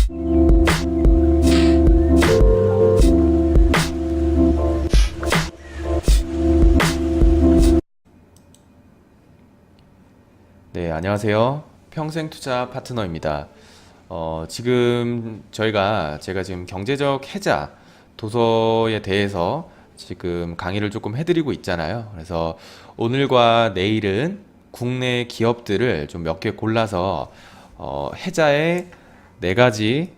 네, 안녕하세요. 평생투자 파트너입니다. 지금 제가 지금 경제적 해자 도서에 대해서 지금 강의를 조금 해드리고 있잖아요. 그래서 오늘과 내일은 국내 기업들을 좀 몇 개 골라서 해자의 네 가지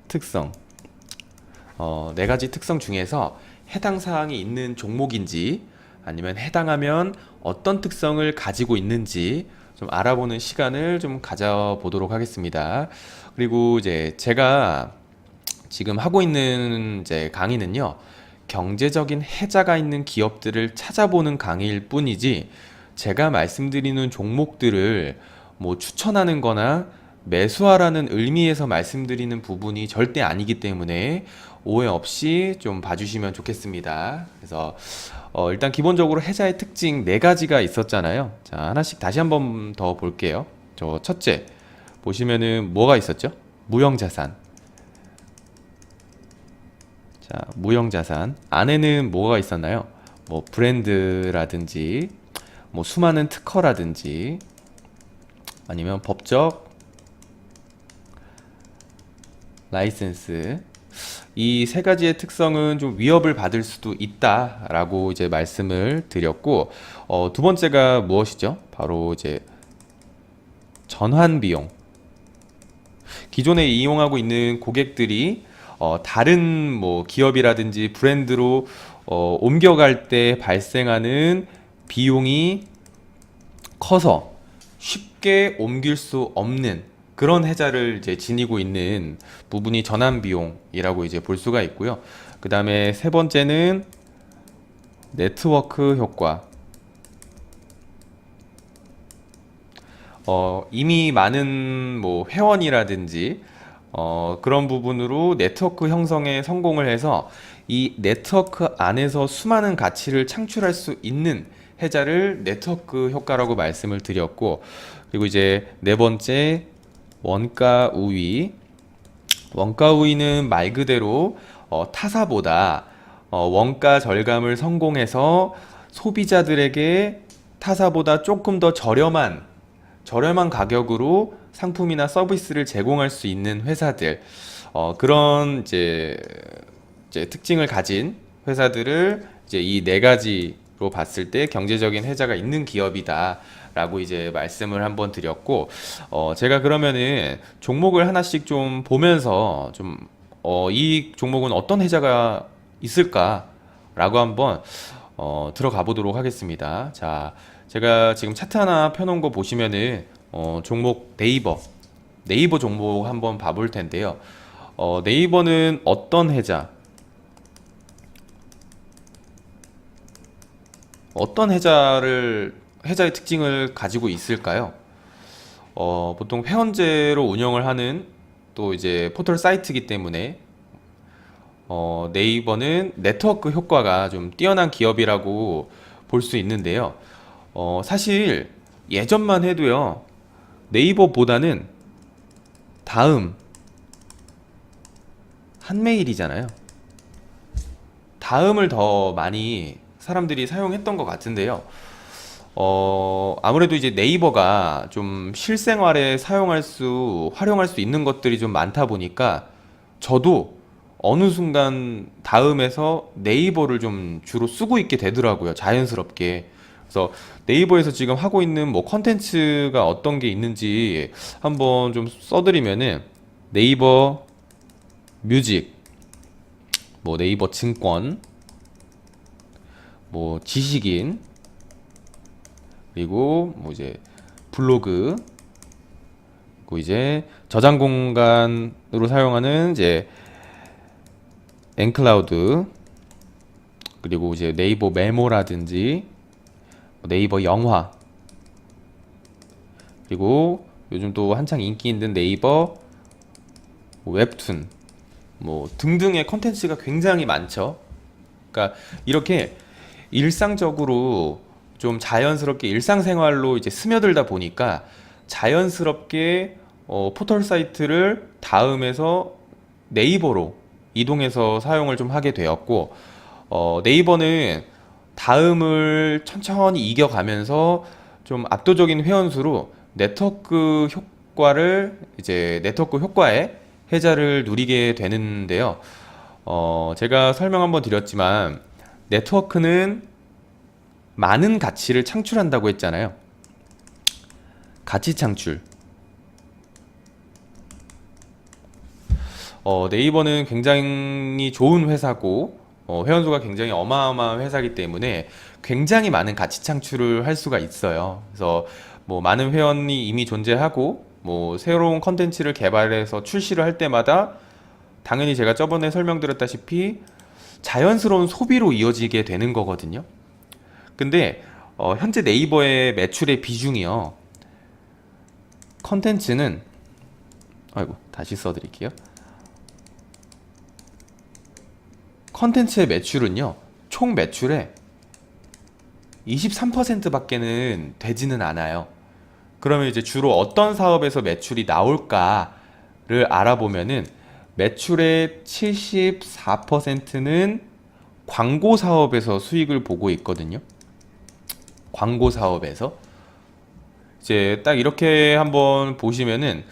특성, 네 가지 특성 중에서 해당 사항이 있는 종목인지 아니면 해당하면 어떤 특성을 가지고 있는지 좀 알아보는 시간을 좀 가져보도록 하겠습니다. 그리고 이제 제가 지금 하고 있는 이제 강의는요, 경제적인 해자가 있는 기업들을 찾아보는 강의일 뿐이지, 제가 말씀드리는 종목들을 뭐 추천하는 거나 매수하라는 의미에서 말씀드리는 부분이 절대 아니기 때문에 오해 없이 좀 봐주시면 좋겠습니다. 그래서 일단 기본적으로 해자의 특징 네 가지가 있었잖아요. 자, 하나씩 다시 한번 더 볼게요. 저 첫째 보시면은 뭐가 있었죠? 무형자산. 자, 무형자산 안에는 뭐가 있었나요? 뭐 브랜드라든지 뭐 수많은 특허라든지 아니면 법적 라이센스, 이 세 가지의 특성은 좀 위협을 받을 수도 있다라고 이제 말씀을 드렸고, 두 번째가 무엇이죠? 바로 이제 전환 비용. 기존에 이용하고 있는 고객들이 다른 뭐 기업이라든지 브랜드로 옮겨갈 때 발생하는 비용이 커서 쉽게 옮길 수 없는 그런 해자를 이제 지니고 있는 부분이 전환 비용이라고 이제 볼 수가 있고요. 그 다음에 세 번째는 네트워크 효과. 이미 많은 뭐 회원이라든지 그런 부분으로 네트워크 형성에 성공을 해서 이 네트워크 안에서 수많은 가치를 창출할 수 있는 해자를 네트워크 효과라고 말씀을 드렸고, 그리고 이제 네 번째 원가 우위. 원가 우위는 말 그대로 타사보다 원가 절감을 성공해서 소비자들에게 타사보다 조금 더 저렴한 가격으로 상품이나 서비스를 제공할 수 있는 회사들, 그런 이제 특징을 가진 회사들을 이제 이 네 가지로 봤을 때 경제적인 해자가 있는 기업이다 라고 이제 말씀을 한번 드렸고, 제가 그러면은 종목을 하나씩 좀 보면서 좀 이 종목은 어떤 해자가 있을까 라고 한번 들어가 보도록 하겠습니다. 자, 제가 지금 차트 하나 펴놓은 거 보시면은 종목 네이버 종목 한번 봐볼 텐데요. 네이버는 어떤 해자의 특징을 가지고 있을까요? 보통 회원제로 운영을 하는 또 이제 포털 사이트이기 때문에 네이버는 네트워크 효과가 좀 뛰어난 기업이라고 볼 수 있는데요. 사실 예전만 해도요, 네이버보다는 다음 한메일이잖아요. 다음을 더 많이 사람들이 사용했던 것 같은데요. 아무래도 이제 네이버가 좀 실생활에 활용할 수 있는 것들이 좀 많다 보니까 저도 어느 순간 다음에서 네이버를 좀 주로 쓰고 있게 되더라고요. 자연스럽게. 그래서 네이버에서 지금 하고 있는 뭐 컨텐츠가 어떤 게 있는지 한번 좀 써드리면은 네이버 뮤직, 뭐 네이버 증권, 뭐 지식인, 그리고 뭐 이제 블로그, 그리고 이제 저장 공간으로 사용하는 이제 엔클라우드, 그리고 이제 네이버 메모라든지 네이버 영화, 그리고 요즘 또 한창 인기 있는 네이버 웹툰, 뭐 등등의 컨텐츠가 굉장히 많죠. 그러니까 이렇게 일상적으로 좀 자연스럽게 일상생활로 이제 스며들다 보니까 자연스럽게 포털 사이트를 다음에서 네이버로 이동해서 사용을 좀 하게 되었고, 네이버는 다음을 천천히 이겨가면서 좀 압도적인 회원수로 네트워크 효과의 혜자를 누리게 되는데요. 제가 설명 한번 드렸지만, 네트워크는 많은 가치를 창출한다고 했잖아요. 가치 창출. 네이버는 굉장히 좋은 회사고, 회원수가 굉장히 어마어마한 회사이기 때문에 굉장히 많은 가치 창출을 할 수가 있어요. 그래서 뭐 많은 회원이 이미 존재하고, 뭐 새로운 컨텐츠를 개발해서 출시를 할 때마다 당연히 제가 저번에 설명드렸다시피 자연스러운 소비로 이어지게 되는 거거든요. 근데 현재 네이버의 매출의 비중이요. 컨텐츠는, 아이고, 다시 써드릴게요. 컨텐츠의 매출은요, 총 매출의 23%밖에는 되지는 않아요. 그러면 이제 주로 어떤 사업에서 매출이 나올까를 알아보면은 매출의 74%는 광고 사업에서 수익을 보고 있거든요. 광고 사업에서. 이제 딱 이렇게 한번 보시면은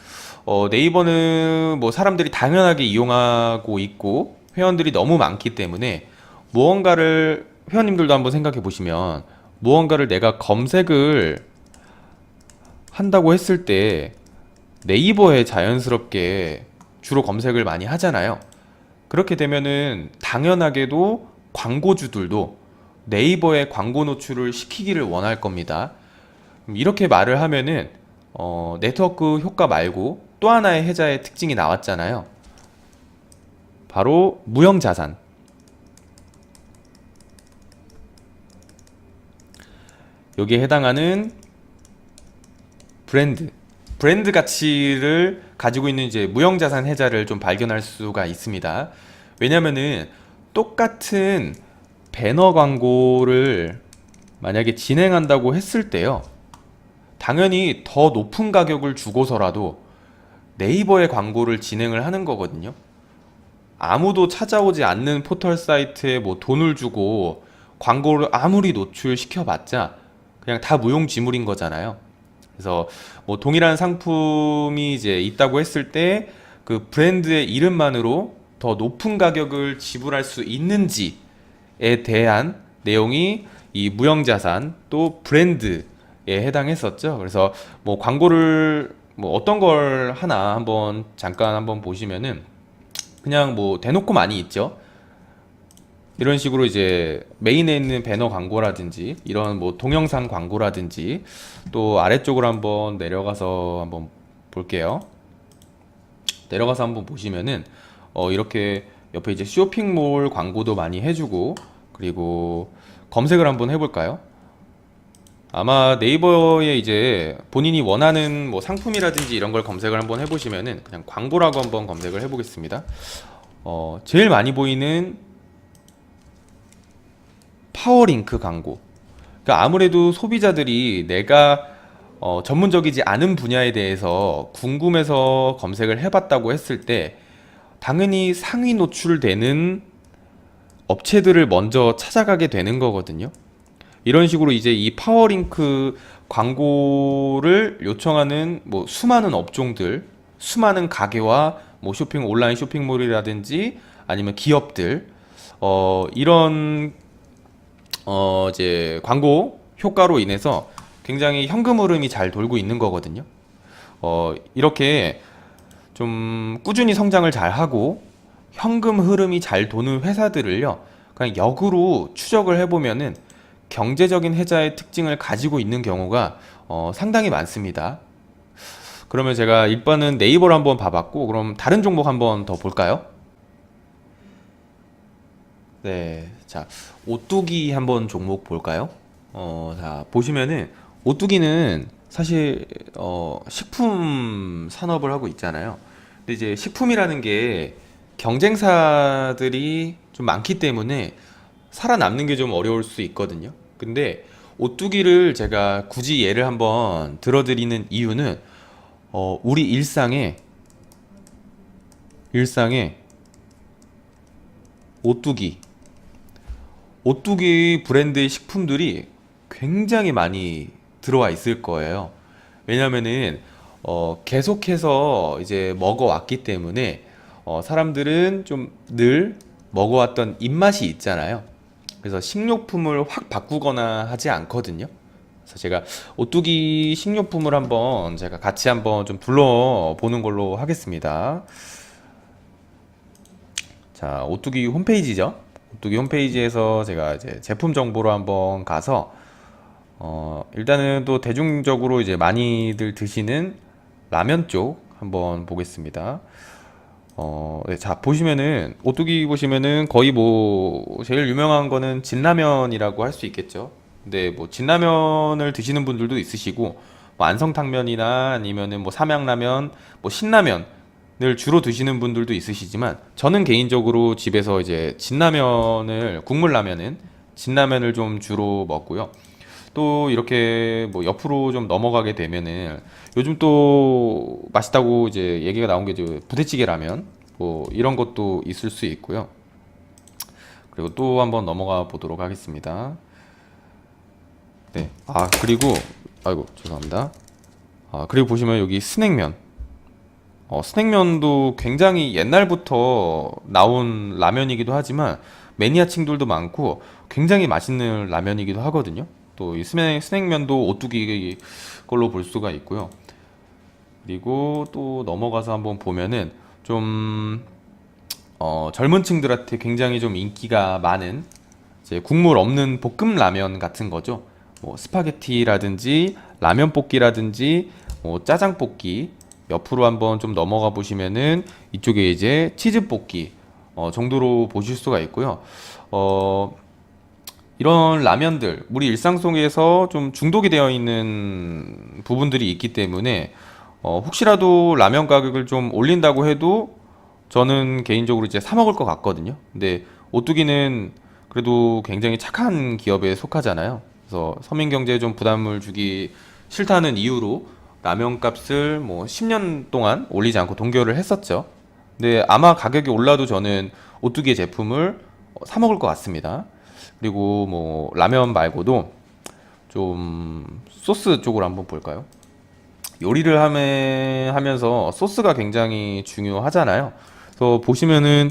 네이버는 뭐 사람들이 당연하게 이용하고 있고 회원들이 너무 많기 때문에 무언가를, 회원님들도 한번 생각해 보시면 무언가를 내가 검색을 한다고 했을 때 네이버에 자연스럽게 주로 검색을 많이 하잖아요. 그렇게 되면은 당연하게도 광고주들도 네이버에 광고 노출을 시키기를 원할 겁니다. 이렇게 말을 하면은 네트워크 효과 말고 또 하나의 혜자의 특징이 나왔잖아요. 바로 무형자산. 여기에 해당하는 브랜드 가치를 가지고 있는 이제 무형자산 혜자를 좀 발견할 수가 있습니다. 왜냐면은 똑같은 배너 광고를 만약에 진행한다고 했을 때요, 당연히 더 높은 가격을 주고서라도 네이버에 광고를 진행을 하는 거거든요. 아무도 찾아오지 않는 포털 사이트에 뭐 돈을 주고 광고를 아무리 노출시켜봤자 그냥 다 무용지물인 거잖아요. 그래서 뭐 동일한 상품이 이제 있다고 했을 때 그 브랜드의 이름만으로 더 높은 가격을 지불할 수 있는지에 대한 내용이 이 무형자산 또 브랜드에 해당했었죠. 그래서 뭐 광고를 뭐 어떤 걸 하나 한번 잠깐 한번 보시면은 그냥 뭐 대놓고 많이 있죠. 이런 식으로 이제 메인에 있는 배너 광고라든지 이런 뭐 동영상 광고라든지, 또 아래쪽으로 한번 내려가서 한번 볼게요. 내려가서 한번 보시면은 이렇게 옆에 이제 쇼핑몰 광고도 많이 해주고, 그리고 검색을 한번 해볼까요? 아마 네이버에 이제 본인이 원하는 뭐 상품이라든지 이런 걸 검색을 한번 해보시면은 그냥 광고라고 한번 검색을 해보겠습니다. 제일 많이 보이는 파워링크 광고. 그러니까 아무래도 소비자들이 내가 전문적이지 않은 분야에 대해서 궁금해서 검색을 해봤다고 했을 때 당연히 상위 노출되는 업체들을 먼저 찾아가게 되는 거거든요. 이런 식으로 이제 이 파워링크 광고를 요청하는 뭐 수많은 업종들, 수많은 가게와 뭐 온라인 쇼핑몰이라든지 아니면 기업들, 이런 이제 광고 효과로 인해서 굉장히 현금 흐름이 잘 돌고 있는 거거든요. 이렇게 좀 꾸준히 성장을 잘 하고 현금 흐름이 잘 도는 회사들을요, 그냥 역으로 추적을 해보면은 경제적인 혜자의 특징을 가지고 있는 경우가 상당히 많습니다. 그러면 제가 일반은 네이버를 한번 봐봤고, 그럼 다른 종목 한번 더 볼까요? 네, 자, 오뚜기 한번 종목 볼까요? 자, 보시면은 오뚜기는 사실 식품 산업을 하고 있잖아요. 근데 이제 식품이라는 게 경쟁사들이 좀 많기 때문에 살아남는 게 좀 어려울 수 있거든요. 근데 오뚜기를 제가 굳이 예를 한번 들어드리는 이유는 우리 일상에 오뚜기 브랜드의 식품들이 굉장히 많이 들어와 있을 거예요. 왜냐면은 계속해서 이제 먹어왔기 때문에 사람들은 좀 늘 먹어왔던 입맛이 있잖아요. 그래서 식료품을 확 바꾸거나 하지 않거든요. 그래서 제가 오뚜기 식료품을 한번 제가 같이 한번 좀 불러보는 걸로 하겠습니다. 자, 오뚜기 홈페이지죠. 오뚜기 홈페이지에서 제가 이제 제품 정보로 한번 가서 일단은 또 대중적으로 이제 많이들 드시는 라면 쪽 한번 보겠습니다. 네, 자, 보시면은, 오뚜기 보시면은 거의 뭐, 제일 유명한 거는 진라면이라고 할 수 있겠죠. 근데 뭐, 진라면을 드시는 분들도 있으시고, 뭐 안성탕면이나 아니면은 뭐, 삼양라면, 뭐, 신라면을 주로 드시는 분들도 있으시지만, 저는 개인적으로 집에서 이제 진라면을, 국물라면은, 진라면을 좀 주로 먹고요. 또 이렇게 뭐 옆으로 좀 넘어가게 되면은 요즘 또 맛있다고 이제 얘기가 나온 게 이제 부대찌개 라면 뭐 이런 것도 있을 수 있고요. 그리고 또 한번 넘어가 보도록 하겠습니다. 네. 아, 그리고 아이고, 죄송합니다. 아, 그리고 보시면 여기 스낵면. 스낵면도 굉장히 옛날부터 나온 라면이기도 하지만 매니아층들도 많고 굉장히 맛있는 라면이기도 하거든요. 또 이 스낵면도 오뚜기 걸로 볼 수가 있고요. 그리고 또 넘어가서 한번 보면은 좀 젊은 층들한테 굉장히 좀 인기가 많은 이제 국물 없는 볶음 라면 같은 거죠. 뭐 스파게티라든지 라면 볶기라든지 뭐 짜장 볶기 옆으로 한번 좀 넘어가 보시면은 이쪽에 이제 치즈 볶기 정도로 보실 수가 있고요. 어, 이런 라면들 우리 일상 속에서 좀 중독이 되어 있는 부분들이 있기 때문에 혹시라도 라면 가격을 좀 올린다고 해도 저는 개인적으로 이제 사 먹을 것 같거든요. 근데 오뚜기는 그래도 굉장히 착한 기업에 속하잖아요. 그래서 서민경제에 좀 부담을 주기 싫다는 이유로 라면 값을 뭐 10년 동안 올리지 않고 동결을 했었죠. 근데 아마 가격이 올라도 저는 오뚜기의 제품을 사 먹을 것 같습니다. 그리고 뭐 라면 말고도 좀 소스 쪽으로 한번 볼까요? 요리를 하면서 소스가 굉장히 중요하잖아요. 그래서 보시면은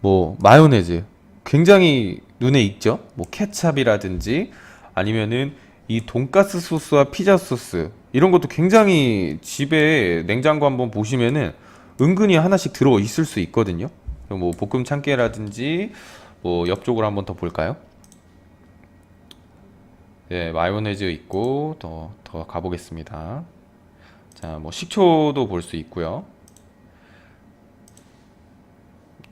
뭐 마요네즈 굉장히 눈에 익죠? 뭐 케찹이라든지 아니면은 이 돈가스 소스와 피자 소스 이런 것도 굉장히 집에 냉장고 한번 보시면은 은근히 하나씩 들어 있을 수 있거든요. 뭐 볶음 참깨라든지 뭐 옆쪽으로 한번 더 볼까요? 네, 마요네즈 있고 더 가보겠습니다. 자, 뭐 식초도 볼 수 있고요.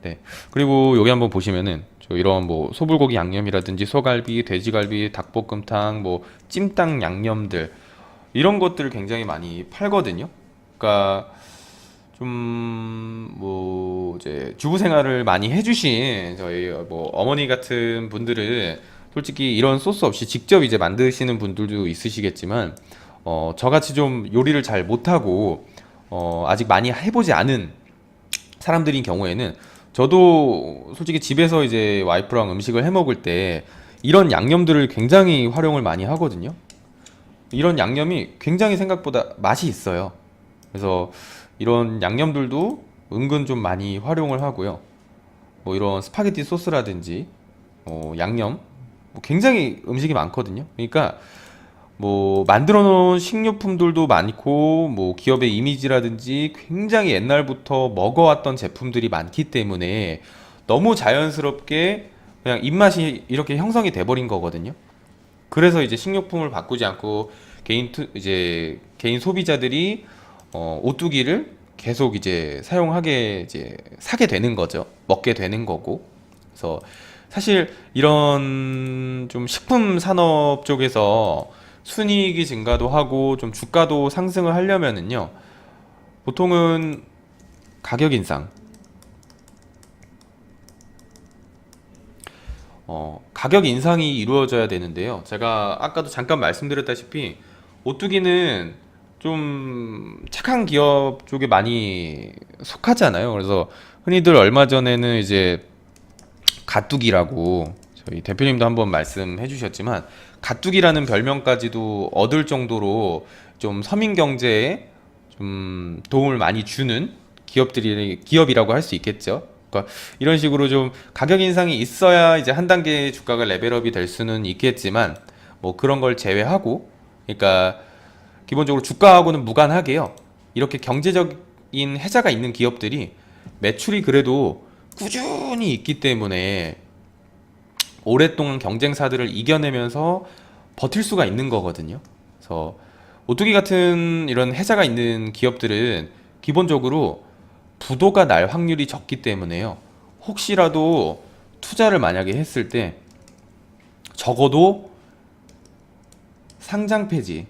네. 그리고 여기 한번 보시면은 저 이런 뭐 소불고기 양념이라든지 소갈비, 돼지갈비, 닭볶음탕, 뭐 찜닭 양념들 이런 것들을 굉장히 많이 팔거든요. 그러니까 좀 뭐 이제 주부 생활을 많이 해주신 저희 뭐 어머니 같은 분들은 솔직히 이런 소스 없이 직접 이제 만드시는 분들도 있으시겠지만 저같이 좀 요리를 잘 못하고 아직 많이 해보지 않은 사람들인 경우에는 저도 솔직히 집에서 이제 와이프랑 음식을 해 먹을 때 이런 양념들을 굉장히 활용을 많이 하거든요. 이런 양념이 굉장히 생각보다 맛이 있어요. 그래서 이런 양념들도 은근 좀 많이 활용을 하고요. 뭐 이런 스파게티 소스라든지 양념 뭐 굉장히 음식이 많거든요. 그러니까 뭐 만들어 놓은 식료품들도 많고 뭐 기업의 이미지라든지 굉장히 옛날부터 먹어왔던 제품들이 많기 때문에 너무 자연스럽게 그냥 입맛이 이렇게 형성이 돼 버린 거거든요. 그래서 이제 식료품을 바꾸지 않고 이제 개인 소비자들이 오뚜기를 계속 이제 사용하게 이제 사게 되는 거죠. 먹게 되는 거고. 그래서 사실 이런 좀 식품 산업 쪽에서 순이익이 증가도 하고 좀 주가도 상승을 하려면은요. 보통은 가격 인상, 가격 인상이 이루어져야 되는데요. 제가 아까도 잠깐 말씀드렸다시피 오뚜기는 좀 착한 기업 쪽에 많이 속하잖아요. 그래서 흔히들 얼마 전에는 이제 가뚝이라고 저희 대표님도 한번 말씀해 주셨지만 가뚝이라는 별명까지도 얻을 정도로 좀 서민 경제에 좀 도움을 많이 주는 기업이라고 할 수 있겠죠. 그러니까 이런 식으로 좀 가격 인상이 있어야 이제 한 단계 주가가 레벨업이 될 수는 있겠지만 뭐 그런 걸 제외하고 그러니까 기본적으로 주가하고는 무관하게요. 이렇게 경제적인 해자가 있는 기업들이 매출이 그래도 꾸준히 있기 때문에 오랫동안 경쟁사들을 이겨내면서 버틸 수가 있는 거거든요. 그래서 오뚜기 같은 이런 해자가 있는 기업들은 기본적으로 부도가 날 확률이 적기 때문에요. 혹시라도 투자를 만약에 했을 때 적어도 상장 폐지,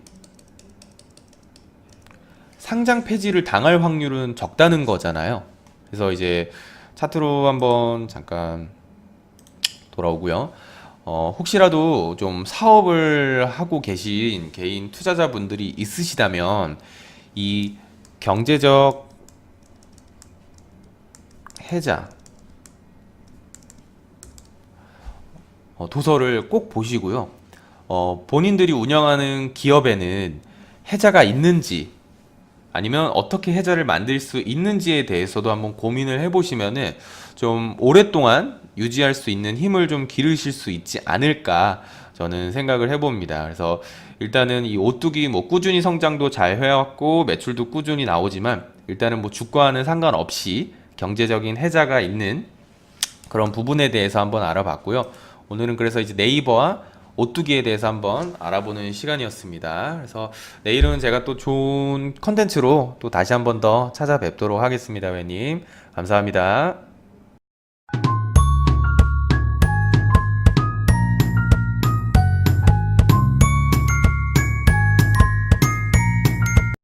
상장 폐지를 당할 확률은 적다는 거잖아요. 그래서 이제 차트로 한번 잠깐 돌아오고요. 혹시라도 좀 사업을 하고 계신 개인 투자자분들이 있으시다면 이 경제적 해자 도서를 꼭 보시고요. 본인들이 운영하는 기업에는 해자가 있는지 아니면 어떻게 해자를 만들 수 있는지에 대해서도 한번 고민을 해보시면은 좀 오랫동안 유지할 수 있는 힘을 좀 기르실 수 있지 않을까 저는 생각을 해봅니다. 그래서 일단은 이 오뚜기 뭐 꾸준히 성장도 잘 해왔고 매출도 꾸준히 나오지만 일단은 뭐 주가와는 상관없이 경제적인 해자가 있는 그런 부분에 대해서 한번 알아봤고요. 오늘은 그래서 이제 네이버와 오뚜기에 대해서 한번 알아보는 시간이었습니다. 그래서 내일은 제가 또 좋은 컨텐츠로 또 다시 한번 더 찾아뵙도록 하겠습니다, 회님. 감사합니다.